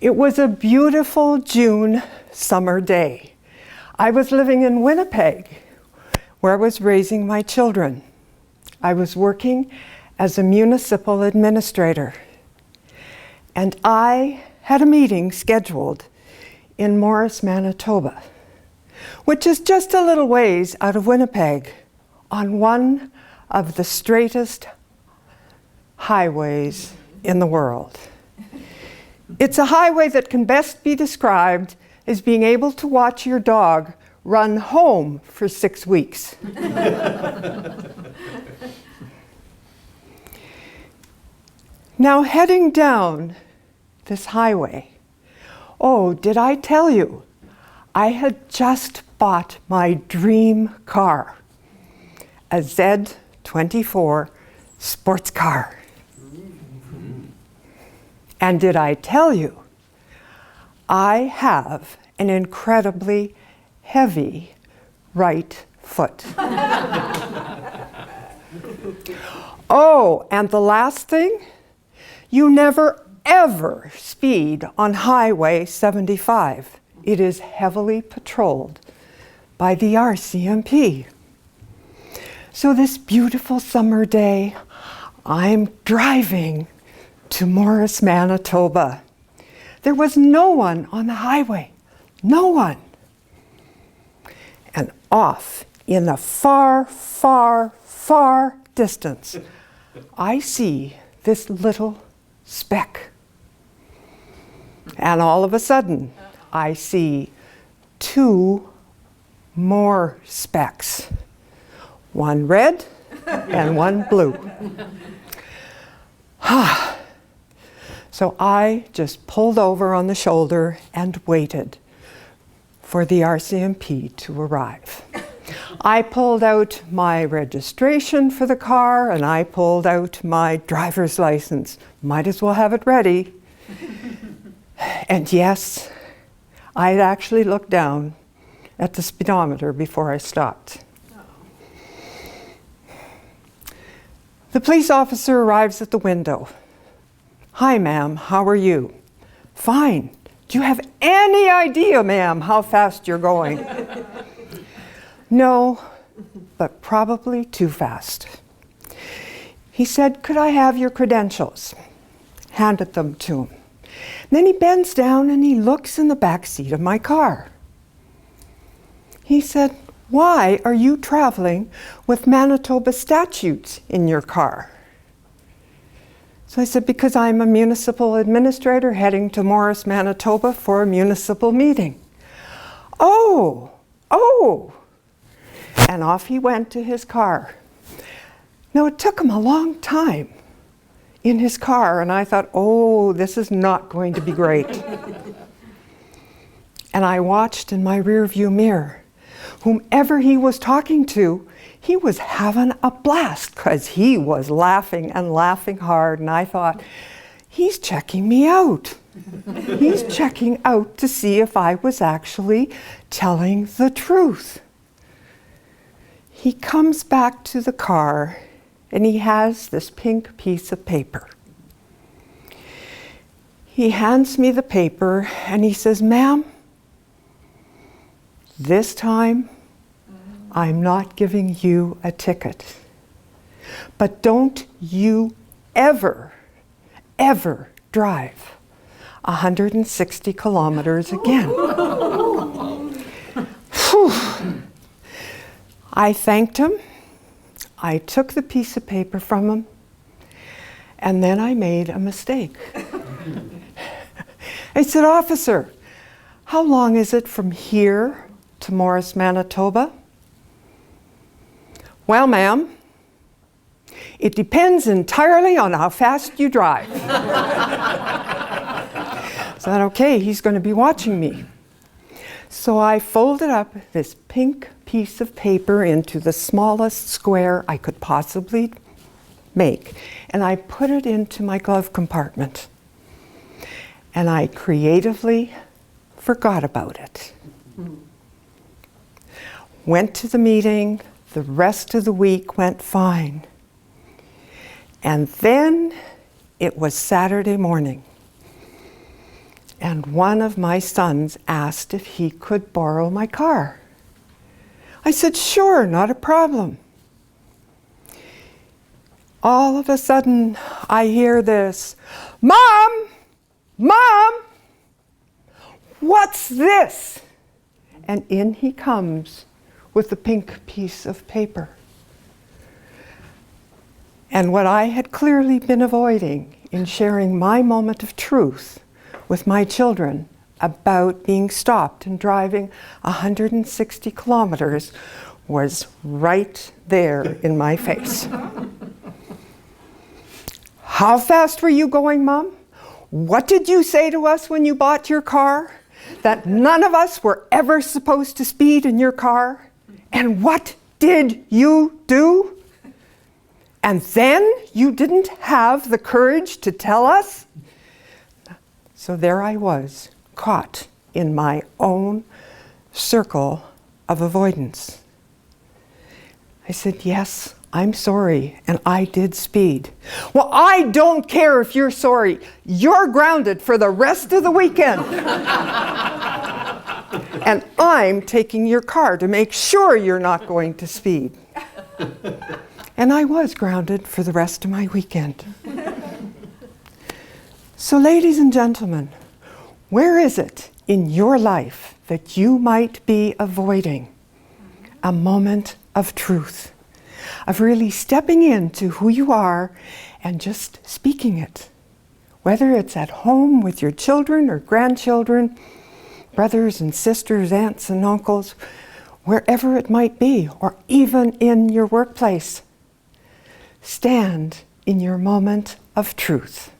It was a beautiful June summer day. I was living in Winnipeg, where I was raising my children. I was working as a municipal administrator, and I had a meeting scheduled in Morris, Manitoba, which is just a little ways out of Winnipeg, on one of the straightest highways in the world. It's a highway that can best be described as being able to watch your dog run home for 6 weeks. Now, heading down this highway, oh, did I tell you, I had just bought my dream car, a Z24 sports car. And did I tell you, I have an incredibly heavy right foot. Oh, and the last thing, you never ever speed on Highway 75. It is heavily patrolled by the RCMP. So this beautiful summer day, I'm driving to Morris, Manitoba. There was no one on the highway, no one. And off in the far, far, far distance, I see this little speck. And all of a sudden, I see 2 more specks. One red and one blue. So I just pulled over on the shoulder and waited for the RCMP to arrive. I pulled out my registration for the car and I pulled out my driver's license. Might as well have it ready. And yes, I had actually looked down at the speedometer before I stopped. The police officer arrives at the window. "Hi, ma'am, how are you?" "Fine. Do you have any idea, ma'am, how fast you're going?" "No, but probably too fast." He said, "Could I have your credentials?" Handed them to him. Then he bends down and he looks in the back seat of my car. He said, "Why are you traveling with Manitoba statutes in your car?" So I said, "Because I'm a municipal administrator heading to Morris, Manitoba for a municipal meeting." Oh. And off he went to his car. Now it took him a long time in his car, and I thought, oh, this is not going to be great. And I watched in my rear view mirror. Whomever he was talking to, he was having a blast because he was laughing and laughing hard. And I thought, he's checking me out. He's checking out to see if I was actually telling the truth. He comes back to the car and he has this pink piece of paper. He hands me the paper and he says, "Ma'am, this time, I'm not giving you a ticket. But don't you ever drive 160 kilometers again." Whew. I thanked him. I took the piece of paper from him, and then I made a mistake. I said, "Officer, how long is it from here to Morris, Manitoba?" "Well, ma'am, it depends entirely on how fast you drive." So I thought, okay, he's going to be watching me. So I folded up this pink piece of paper into the smallest square I could possibly make, and I put it into my glove compartment. And I creatively forgot about it. Went to the meeting. The rest of the week went fine. And then it was Saturday morning. and one of my sons asked if he could borrow my car. I said, sure, not a problem. All of a sudden, I hear this, Mom! Mom! What's this? And in he comes with the pink piece of paper. And what I had clearly been avoiding in sharing my moment of truth with my children about being stopped and driving 160 kilometers was right there in my face. How fast were you going, Mom? What did you say to us when you bought your car? That none of us were ever supposed to speed in your car? And what did you do? And then you didn't have the courage to tell us? So there I was, caught in my own circle of avoidance. I said, yes, I'm sorry, and I did speed. Well, I don't care if you're sorry. You're grounded for the rest of the weekend. And I'm taking your car to make sure you're not going to speed. And I was grounded for the rest of my weekend. So, ladies and gentlemen, where is it in your life that you might be avoiding a moment of truth, of really stepping into who you are and just speaking it? Whether it's at home with your children or grandchildren, brothers and sisters, aunts and uncles, wherever it might be, or even in your workplace. Stand in your moment of truth.